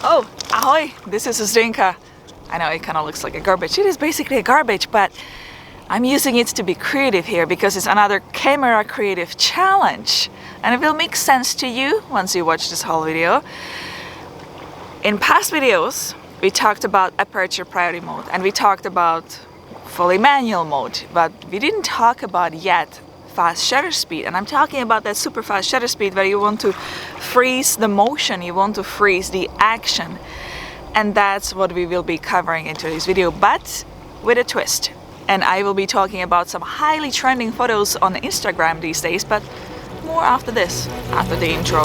Oh, ahoy! This is Zdenka. I know it kind of looks like a garbage. It is basically a garbage, but I'm using it to be creative here because it's another camera creative challenge. And it will make sense to you once you watch this whole video. In past videos, we talked about aperture priority mode and we talked about fully manual mode, but we didn't talk about yet fast shutter speed. And I'm talking about that super fast shutter speed where you want to freeze the motion, you want to freeze the action. And that's what we will be covering in today's video, but with a twist. And I will be talking about some highly trending photos on Instagram these days, but more after this, after the intro.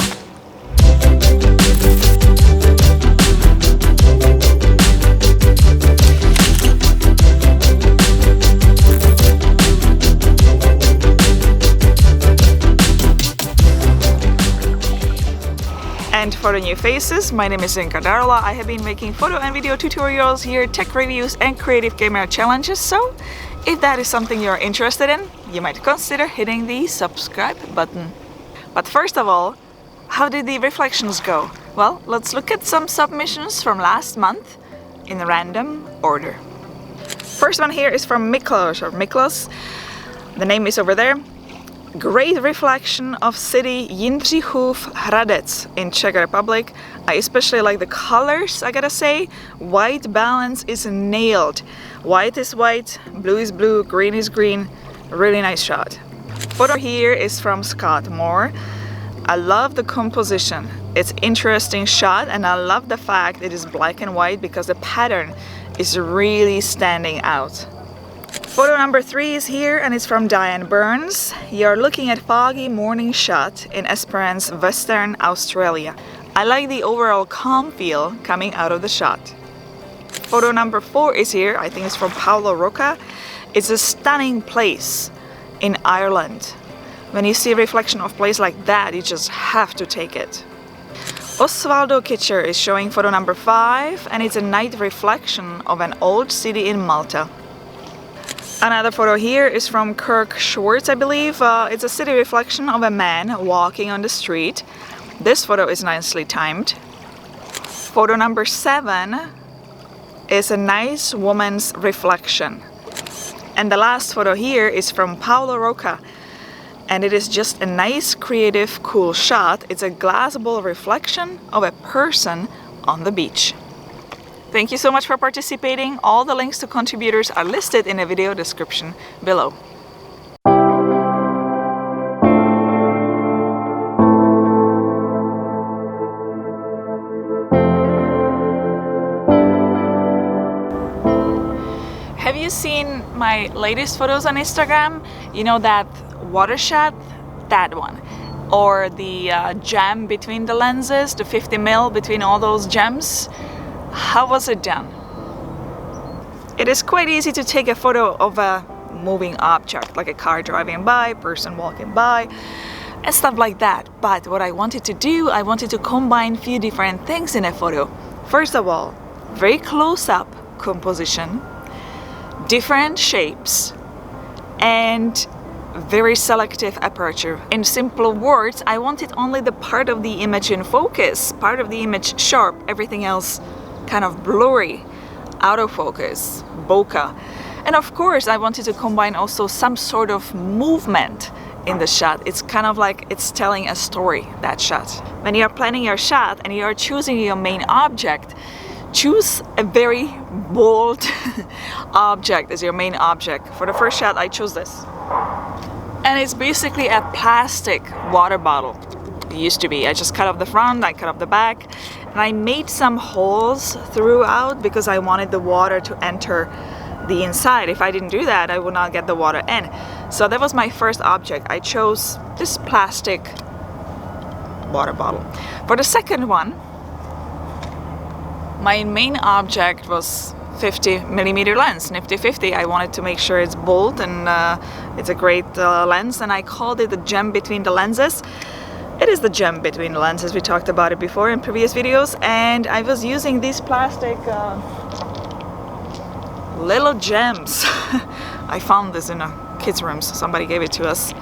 And for the new faces, my name is Zdenka Darula. I have been making photo and video tutorials here, tech reviews and creative camera challenges. So if that is something you're interested in, you might consider hitting the subscribe button. But first of all, how did the reflections go? Well, let's look at some submissions from last month in random order. First one here is from Miklos. The name is over there. Great reflection of city Jindřichův Hradec in Czech Republic. I especially like the colors, I gotta say. White balance is nailed. White is white, blue is blue, green is green. Really nice shot. Photo here is from Scott Moore. I love the composition. It's interesting shot and I love the fact it is black and white because the pattern is really standing out. Photo number 3 is here and it's from Diane Burns. You're looking at foggy morning shot in Esperance, Western Australia. I like the overall calm feel coming out of the shot. Photo number 4 is here. I think it's from Paulo Rocha. It's a stunning place in Ireland. When you see a reflection of a place like that, you just have to take it. Osvaldo Kitcher is showing photo number 5 and it's a night reflection of an old city in Malta. Another photo here is from Kirk Schwartz, I believe. It's a city reflection of a man walking on the street. This photo is nicely timed. Photo number 7 is a nice woman's reflection. And the last photo here is from Paulo Rocha. And it is just a nice, creative, cool shot. It's a glass bowl reflection of a person on the beach. Thank you so much for participating. All the links to contributors are listed in the video description below. Have you seen my latest photos on Instagram? You know that water shot? That one. Or the gem between the lenses, the 50mm between all those gems? How was it done? It is quite easy to take a photo of a moving object, like a car driving by, person walking by, and stuff like that. But what I wanted to do, I wanted to combine a few different things in a photo. First of all, very close-up composition, different shapes, and very selective aperture. In simple words, I wanted only the part of the image in focus, part of the image sharp, everything else kind of blurry, out of focus, bokeh. And of course I wanted to combine also some sort of movement in the shot. It's kind of like it's telling a story, that shot. When you are planning your shot and you are choosing your main object, choose a very bold object as your main object. For the first shot I chose this. And it's basically a plastic water bottle. It used to be. I just cut off the front, I cut off the back, and I made some holes throughout because I wanted the water to enter the inside. If I didn't do that, I would not get the water in. So that was my first object. I chose this plastic water bottle. For the second one, my main object was 50mm lens, nifty 50. I wanted to make sure it's bold and it's a great lens, and I called it the gem between the lenses. It is the gem between the lenses. We talked about it before in previous videos, and I was using these plastic little gems. I found this in a kids' room, so somebody gave it to us.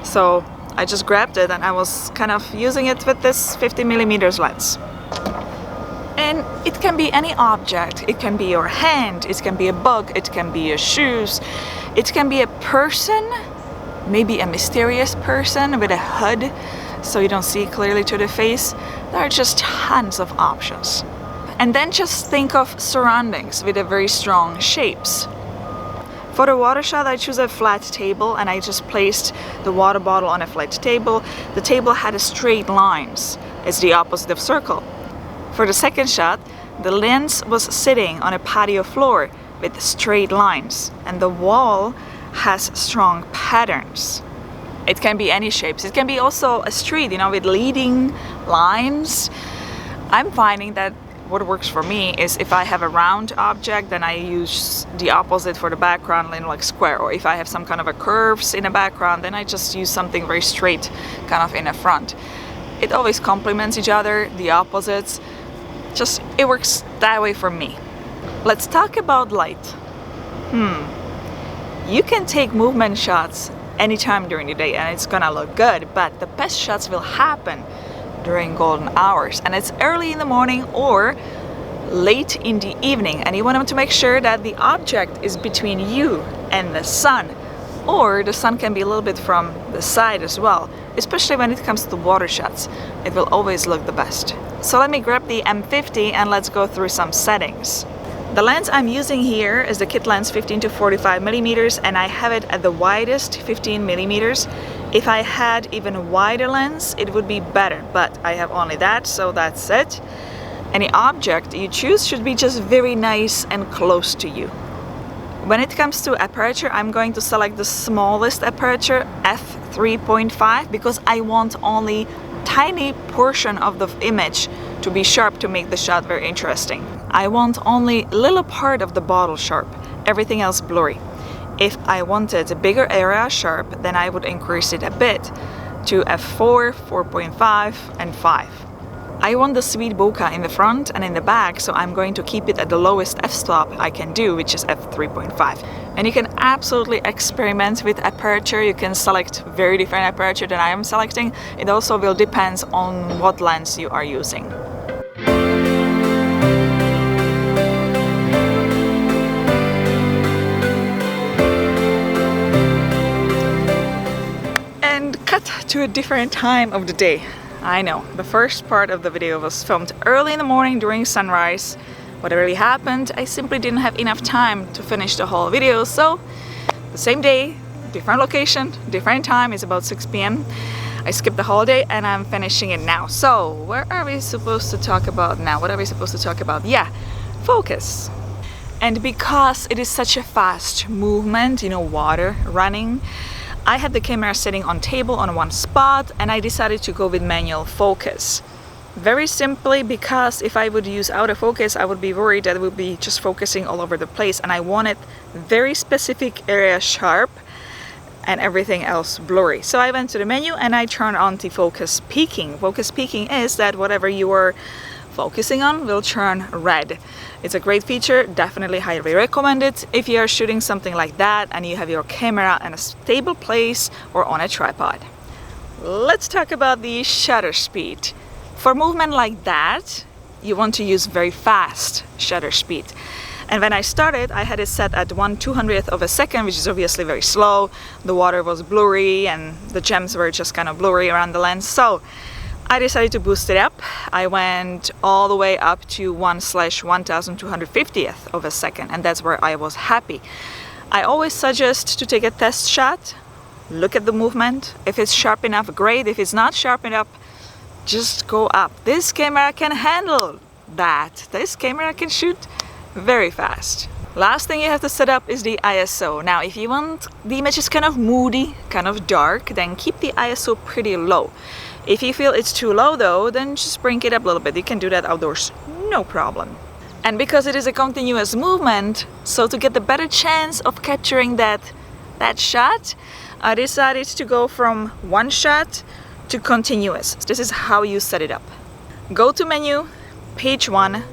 So I just grabbed it and I was kind of using it with this 50mm lens. And it can be any object. It can be your hand, it can be a book, it can be your shoes, it can be a person, maybe a mysterious person with a hood so you don't see clearly to the face. There are just tons of options. And then just think of surroundings with a very strong shapes. For the water shot, I choose a flat table and I just placed the water bottle on a flat table. The table had a straight lines. It's the opposite of circle. For the second shot, the lens was sitting on a patio floor with straight lines, and the wall has strong patterns. It can be any shapes. It can be also a street, you know, with leading lines. I'm finding that what works for me is if I have a round object, then I use the opposite for the background, like square. Or if I have some kind of a curves in the background, then I just use something very straight kind of in the front. It always complements each other, the opposites. Just, it works that way for me. Let's talk about light. You can take movement shots anytime during the day and it's gonna look good, but the best shots will happen during golden hours, and it's early in the morning or late in the evening, and you want to make sure that the object is between you and the sun, or the sun can be a little bit from the side as well, especially when it comes to water shots. It will always look the best. So let me grab the M50 and let's go through some settings. The lens I'm using here is the kit lens 15 to 45 millimeters, and I have it at the widest 15 millimeters. If I had even wider lens, it would be better, but I have only that, so that's it. Any object you choose should be just very nice and close to you. When it comes to aperture, I'm going to select the smallest aperture, f3.5, because I want only tiny portion of the image to be sharp to make the shot very interesting. I want only little part of the bottle sharp, everything else blurry. If I wanted a bigger area sharp, then I would increase it a bit to f4, 4.5 and 5. I want the sweet bokeh in the front and in the back, so I'm going to keep it at the lowest f-stop I can do, which is f3.5. And you can absolutely experiment with aperture. You can select very different aperture than I am selecting. It also will depend on what lens you are using. Cut to a different time of the day. I know, the first part of the video was filmed early in the morning during sunrise. What really happened, I simply didn't have enough time to finish the whole video, so the same day, different location, different time, it's about 6 p.m. I skipped the whole day and I'm finishing it now. So, where are we supposed to talk about now? What are we supposed to talk about? Yeah, focus. And because it is such a fast movement, you know, water running, I had the camera sitting on table on one spot and I decided to go with manual focus. Very simply because if I would use autofocus, I would be worried that it would be just focusing all over the place, and I wanted very specific area sharp and everything else blurry. So I went to the menu and I turned on the focus peaking. Focus peaking is that whatever you are focusing on will turn red. It's a great feature, definitely highly recommend it if you are shooting something like that and you have your camera in a stable place or on a tripod. Let's talk about the shutter speed. For movement like that, you want to use very fast shutter speed. And when I started, I had it set at 1/200th of a second, which is obviously very slow. The water was blurry and the gems were just kind of blurry around the lens. So I decided to boost it up. I went all the way up to 1/1250th of a second, and that's where I was happy. I always suggest to take a test shot, look at the movement. If it's sharp enough, great. If it's not sharp enough, just go up. This camera can handle that. This camera can shoot very fast. Last thing you have to set up is the ISO. Now, if you want the images kind of moody, kind of dark, then keep the ISO pretty low. If you feel it's too low though, then just bring it up a little bit. You can do that outdoors, no problem. And because it is a continuous movement, so to get the better chance of capturing that shot, I decided to go from one shot to continuous. This is how you set it up. Go to menu, page 1,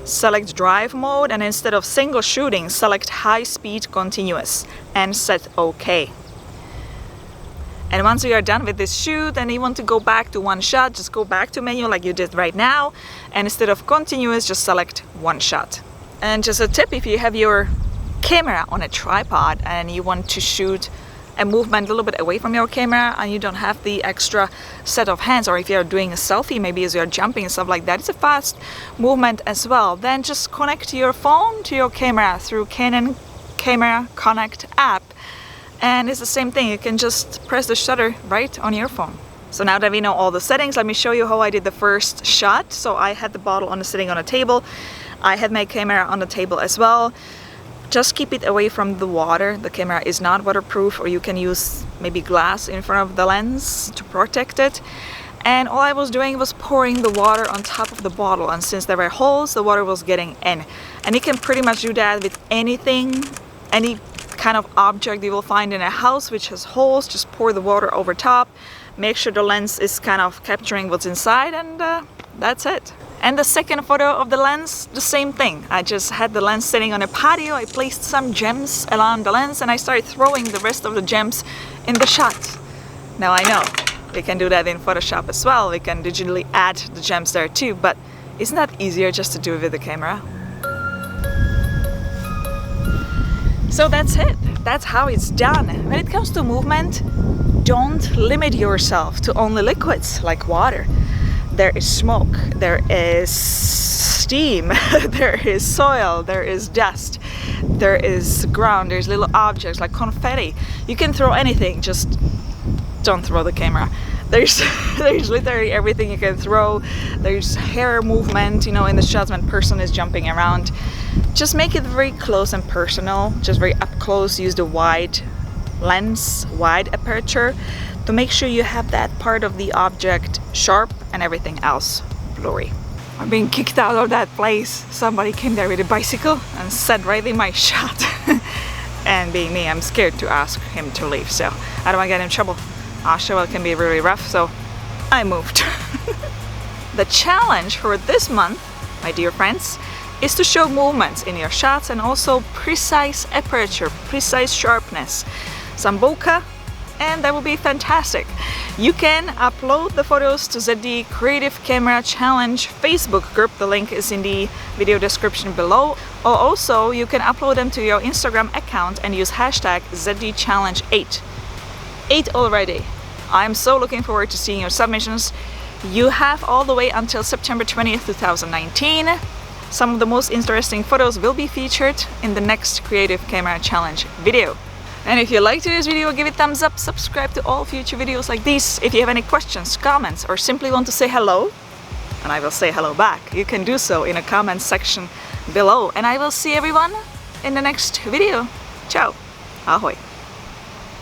select drive mode, and instead of single shooting, select high speed continuous and set OK. And once you are done with this shoot and you want to go back to one shot, just go back to menu like you did right now, and instead of continuous, just select one shot. And just a tip, if you have your camera on a tripod and you want to shoot a movement a little bit away from your camera and you don't have the extra set of hands, or if you're doing a selfie, maybe as you're jumping and stuff like that, it's a fast movement as well, then just connect your phone to your camera through Canon Camera Connect app. And it's the same thing, you can just press the shutter right on your phone. So now that we know all the settings, let me show you how I did the first shot. So I had the bottle sitting on a table. I had my camera on the table as well. Just keep it away from the water. The camera is not waterproof, or you can use maybe glass in front of the lens to protect it. And all I was doing was pouring the water on top of the bottle. And since there were holes, the water was getting in. And you can pretty much do that with anything, any kind of object you will find in a house which has holes. Just pour the water over top, make sure the lens is kind of capturing what's inside, and that's it. And the second photo of the lens, the same thing. I just had the lens sitting on a patio, I placed some gems along the lens, and I started throwing the rest of the gems in the shot. Now I know we can do that in Photoshop as well, we can digitally add the gems there too, but isn't that easier just to do it with the camera? So that's it. That's how it's done. When it comes to movement, don't limit yourself to only liquids like water. There is smoke, there is steam, there is soil, there is dust, there is ground, there's little objects like confetti. You can throw anything, just don't throw the camera. There's literally everything you can throw. There's hair movement, you know, in the shots when person is jumping around. Just make it very close and personal, just very up close. Use the wide lens, wide aperture, to make sure you have that part of the object sharp and everything else blurry. I'm being kicked out of that place. Somebody came there with a bicycle and sat right in my shot. And being me, I'm scared to ask him to leave, so I don't want to get in trouble. Oshawa can be really rough, so I moved. The challenge for this month, my dear friends, is to show movements in your shots and also precise aperture, precise sharpness, some bokeh, and that will be fantastic. You can upload the photos to ZD Creative Camera Challenge Facebook group. The link is in the video description below. Or also you can upload them to your Instagram account and use hashtag ZDChallenge8. 8 already. I'm so looking forward to seeing your submissions. You have all the way until September 20th, 2019. Some of the most interesting photos will be featured in the next Creative Camera Challenge video. And if you liked this video, give it a thumbs up, subscribe to all future videos like these. If you have any questions, comments, or simply want to say hello, and I will say hello back, you can do so in a comment section below. And I will see everyone in the next video. Ciao. Ahoy.